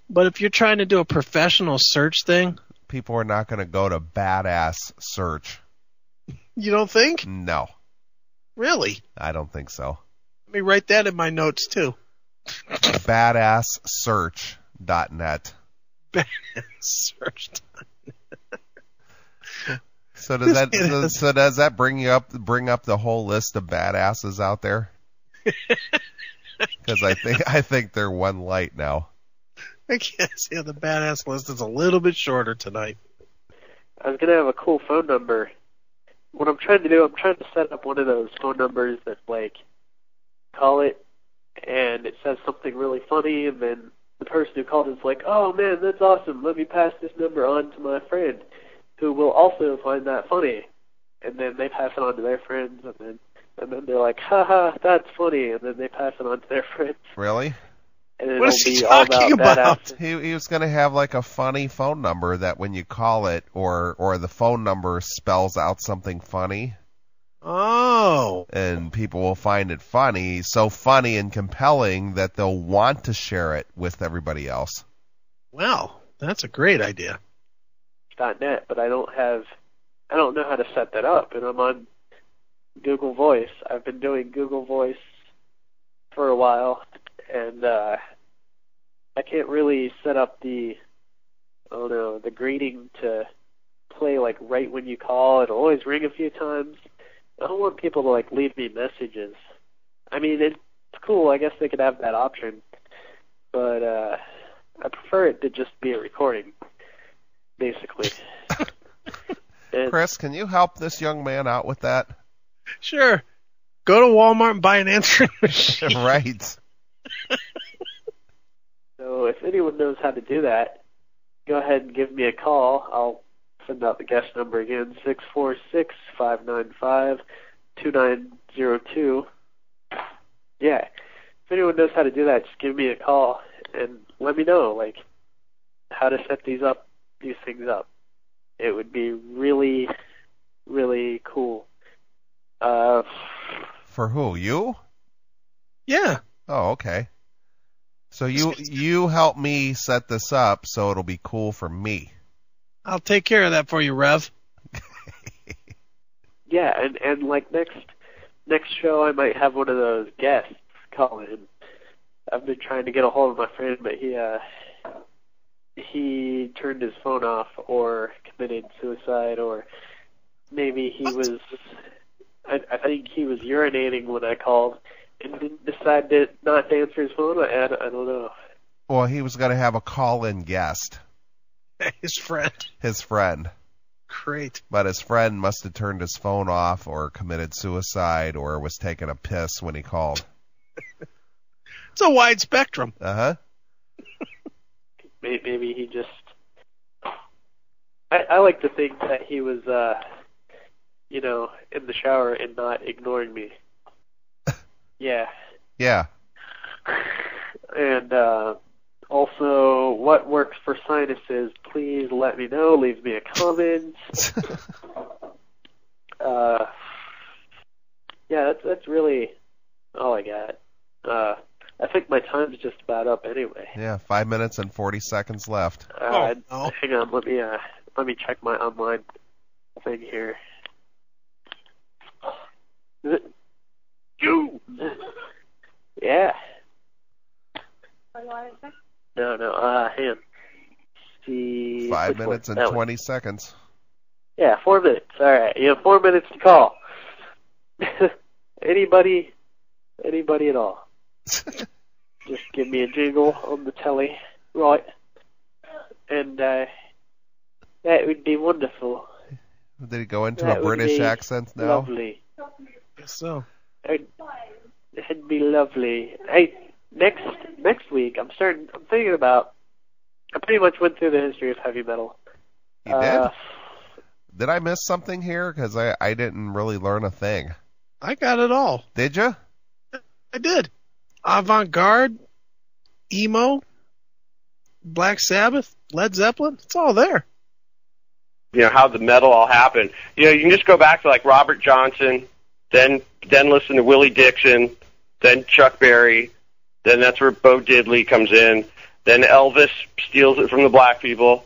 but if you're trying to do a professional search thing, people are not going to go to Badass Search. You don't think? No. Really? I don't think so. Let me write that in my notes, too. Badasssearch.net. Badasssearch.net. So does that bring up the whole list of badasses out there? Because I think they're one light now. I guess, yeah, the badass list is a little bit shorter tonight. I was gonna have a cool phone number. What I'm trying to do, I'm trying to set up one of those phone numbers that call it and it says something really funny, and then the person who called is like, "Oh man, that's awesome. Let me pass this number on to my friend, who will also find that funny." And then they pass it on to their friends, and then they're like, "Haha, that's funny," and then they pass it on to their friends. Really? And what is he talking about? He was going to have a funny phone number that when you call it or the phone number spells out something funny. Oh. And people will find it funny, so funny and compelling that they'll want to share it with everybody else. Well, that's a great idea. .net, but I don't know how to set that up, and I'm on Google Voice. I've been doing Google Voice for a while, and I can't really set up the greeting to play right when you call. It'll always ring a few times. I don't want people to leave me messages. I mean, it's cool. I guess they could have that option, but I prefer it to just be a recording, basically. Chris, can you help this young man out with that? Sure. Go to Walmart and buy an answering machine. Right. So if anyone knows how to do that, go ahead and give me a call. I'll send out the guest number again, 646-595-2902. Yeah. If anyone knows how to do that, just give me a call and let me know, how to set these things up. It would be really, really cool. For who? You? Yeah. Oh, okay. So you help me set this up so it'll be cool for me. I'll take care of that for you, Rev. Yeah, and next show I might have one of those guests call in. I've been trying to get a hold of my friend, but he turned his phone off or committed suicide, or maybe he was. I think he was urinating when I called, and didn't decide to not to answer his phone. I don't know. Well, he was going to have a call-in guest. His friend. His friend. Great. But his friend must have turned his phone off or committed suicide or was taking a piss when he called. It's a wide spectrum. Uh-huh. Maybe he just... I like to think that he was, in the shower and not ignoring me. Yeah. Yeah. And also, what works for sinuses? Please let me know. Leave me a comment. Yeah, that's really all I got. I think my time's just about up anyway. Yeah, 5 minutes and 40 seconds left. Hang on, let me check my online thing here. Is it? Yeah. No, hang on. See. 5 minutes and 20 seconds. Yeah, 4 minutes. All right, you have 4 minutes to call. Anybody at all. Just give me a jingle on the telly, right? And that would be wonderful. Did he go into a British accent now? Lovely. Guess so. It'd be lovely. Hey, next week I pretty much went through the history of heavy metal. You did? Did I miss something here? Because I didn't really learn a thing. I got it all. Did you? I did. Avant-garde, emo, Black Sabbath, Led Zeppelin. It's all there. How the metal all happened. You can just go back to like Robert Johnson, then listen to Willie Dixon, then Chuck Berry, then that's where Bo Diddley comes in, then Elvis steals it from the black people,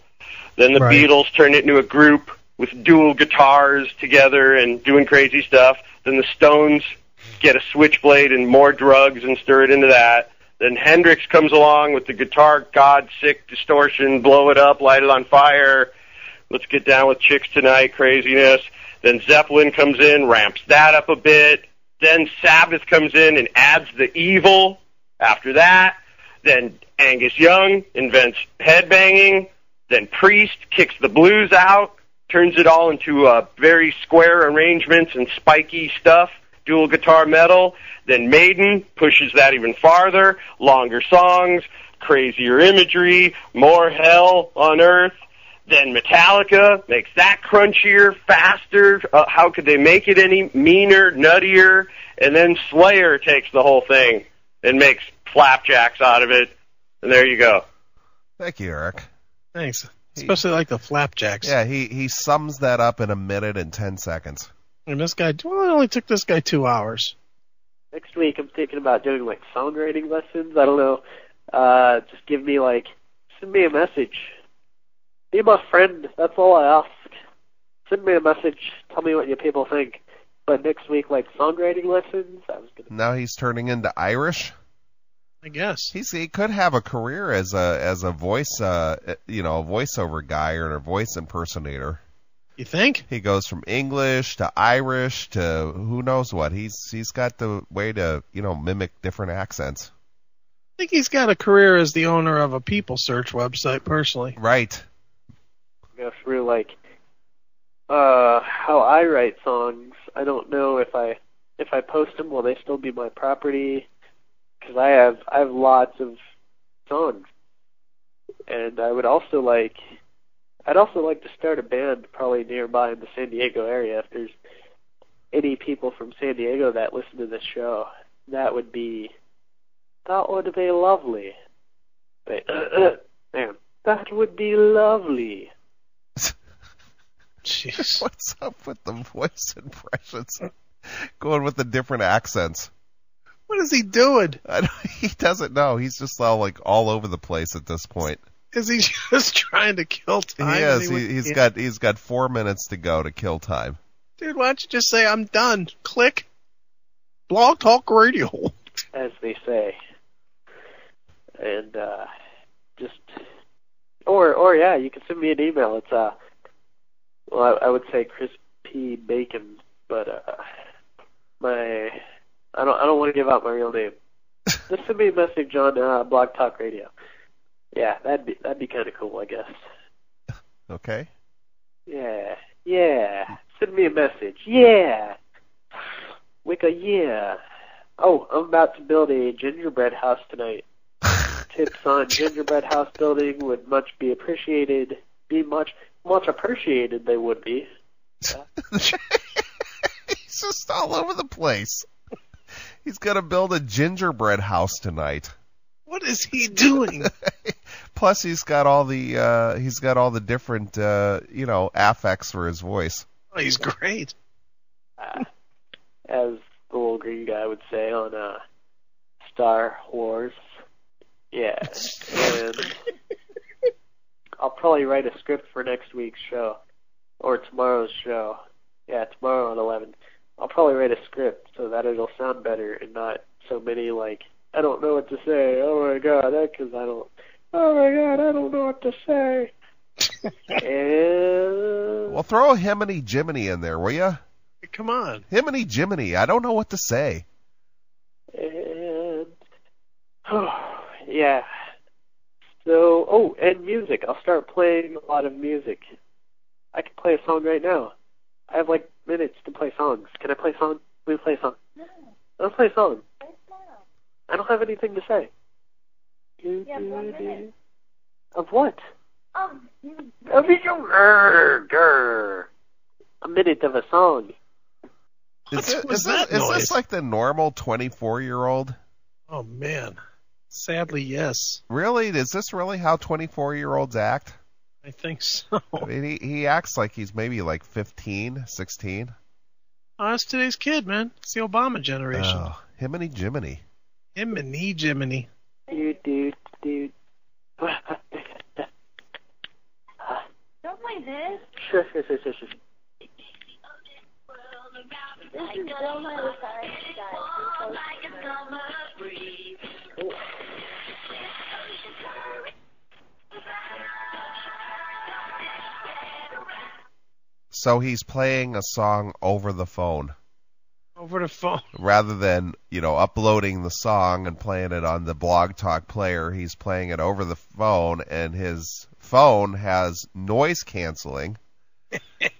then the Beatles turn it into a group with dual guitars together and doing crazy stuff, then the Stones get a switchblade and more drugs and stir it into that. Then Hendrix comes along with the guitar god sick distortion, blow it up, light it on fire. Let's get down with chicks tonight, craziness. Then Zeppelin comes in, ramps that up a bit. Then Sabbath comes in and adds the evil after that. Then Angus Young invents headbanging. Then Priest kicks the blues out, turns it all into very square arrangements and spiky stuff. Dual guitar metal. Then Maiden pushes that even farther, longer songs, crazier imagery, more hell on earth. Then Metallica makes that crunchier, faster. How could they make it any meaner, nuttier? And then Slayer takes the whole thing and makes flapjacks out of it. And there you go. Thank you, Eric. Thanks. Especially like the flapjacks. Yeah, he sums that up in 1 minute and 10 seconds. And it only took this guy 2 hours. Next week I'm thinking about doing like songwriting lessons. I don't know. Just send me a message. Be my friend. That's all I ask. Send me a message. Tell me what you people think. But next week, like songwriting lessons, Now he's turning into Irish. I guess he could have a career as a voice, a voiceover guy or a voice impersonator. You think? He goes from English to Irish to who knows what. He's got the way to mimic different accents. I think he's got a career as the owner of a people search website, personally. Right. Go through like how I write songs. I don't know if I post them, will they still be my property? Because I have lots of songs, and I'd also like to start a band probably nearby in the San Diego area. If there's any people from San Diego that listen to this show, that would be lovely. Wait, man, that would be lovely. Jeez. What's up with the voice impressions? Going with the different accents. What is he doing? He doesn't know. He's just all over the place at this point. Is he just trying to kill time? He is. He's got 4 minutes to go to kill time. Dude, why don't you just say I'm done? Click. Blog Talk Radio. As they say. And or yeah, you can send me an email. It's I would say Chris P. Bacon, but my I don't want to give out my real name. Just send me a message on Blog Talk Radio. Yeah, that'd be kind of cool, I guess. Okay. Yeah. Send me a message. Yeah. Wicca, yeah. Oh, I'm about to build a gingerbread house tonight. Tips on gingerbread house building would much be appreciated. Much appreciated they would be. He's just all over the place. He's going to build a gingerbread house tonight. What is he doing? Plus, he's got all the different affects for his voice. Oh, he's great. As the little green guy would say on Star Wars. Yeah, and I'll probably write a script for next week's show or tomorrow's show. Yeah, tomorrow at 11. I'll probably write a script so that it'll sound better and not so many I don't know what to say. Oh my God, because I don't. Oh my God, I don't know what to say. And well, throw a Himiny Jiminy in there, will ya? Come on, Himiny Jiminy. I don't know what to say. And yeah. So and music. I'll start playing a lot of music. I can play a song right now. I have minutes to play songs. Can I play a song? Will you play a song? No. I'll play a song. I don't have anything to say. Yeah, 1 minute. Of what? Of a minute of a song. Is this like the normal 24-year-old? Oh, man. Sadly, yes. Really? Is this really how 24-year-olds act? I think so. I mean, he acts like he's maybe 15, 16. Oh, that's today's kid, man. It's the Obama generation. Oh, Himiny Jiminy. Himiny Jiminy. Dude. Don't play this. Sure. This is Don't Let Us Die, So he's playing a song over the phone. Over the phone. Rather than, uploading the song and playing it on the Blog Talk player, he's playing it over the phone, and his phone has noise canceling.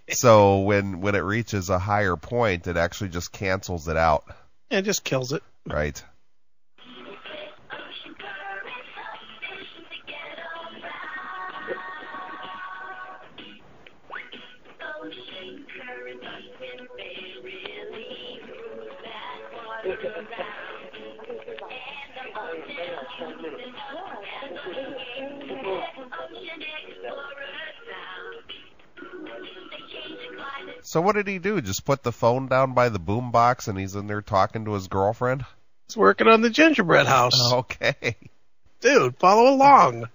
So when it reaches a higher point, it actually just cancels it out. Yeah, it just kills it. Right. So what did he do? Just put the phone down by the boombox and he's in there talking to his girlfriend? He's working on the gingerbread house. Okay. Dude, follow along.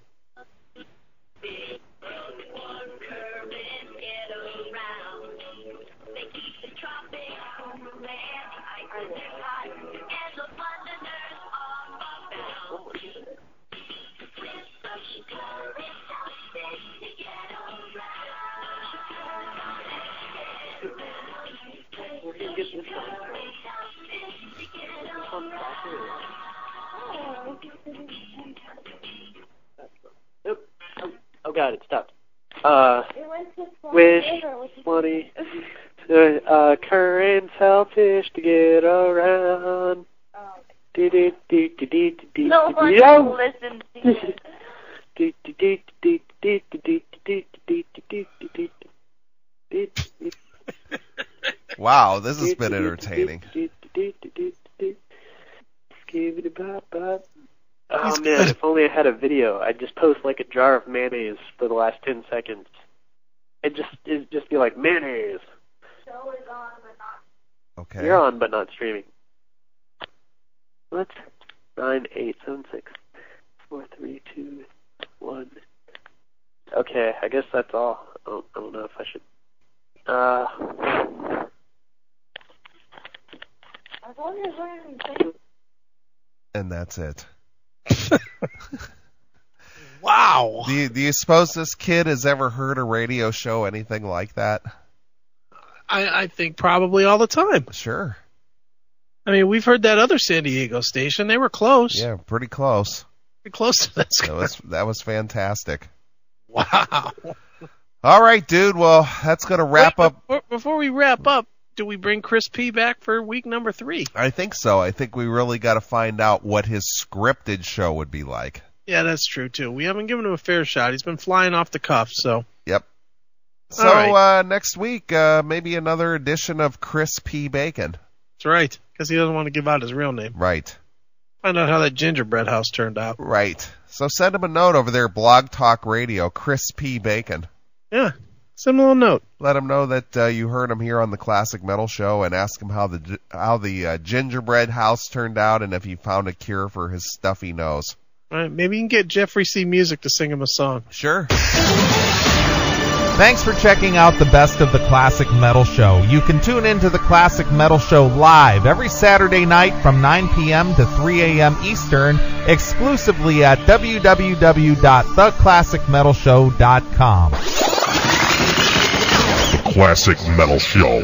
Oh God, it stopped. Wish money to current selfish to get around. No one will listen to you. Wow, this has been entertaining. Oh man, if only I had a video. I'd just post a jar of mayonnaise for the last 10 seconds. It'd just be like mayonnaise. Show is on, but not. Okay. You're on, but not streaming. What? 9, 8, 7, 6, 4, 3, 2, 1. Okay, I guess that's all. I don't know if I should. And that's it. Wow. Do you suppose this kid has ever heard a radio show anything like that? I think probably all the time. Sure. I mean, we've heard that other San Diego station. They were close. Yeah, pretty close. Pretty close to that score. That was fantastic. Wow. All right, dude. Well, that's going to wrap up. Before we wrap up, do we bring Chris P. back for week number 3? I think so. I think we really got to find out what his scripted show would be like. Yeah, that's true, too. We haven't given him a fair shot. He's been flying off the cuff, so. Yep. So next week, maybe another edition of Chris P. Bacon. That's right, because he doesn't want to give out his real name. Right. Find out how that gingerbread house turned out. Right. So send him a note over there, Blog Talk Radio, Chris P. Bacon. Yeah. Send him a little note. Let him know that you heard him here on the Classic Metal Show, and ask him how the gingerbread house turned out, and if he found a cure for his stuffy nose. All right, maybe you can get Jeffrey C. Music to sing him a song. Sure. Thanks for checking out the Best of the Classic Metal Show. You can tune into the Classic Metal Show live every Saturday night from 9 p.m. to 3 a.m. Eastern, exclusively at www.theclassicmetalshow.com. The Classic Metal Show.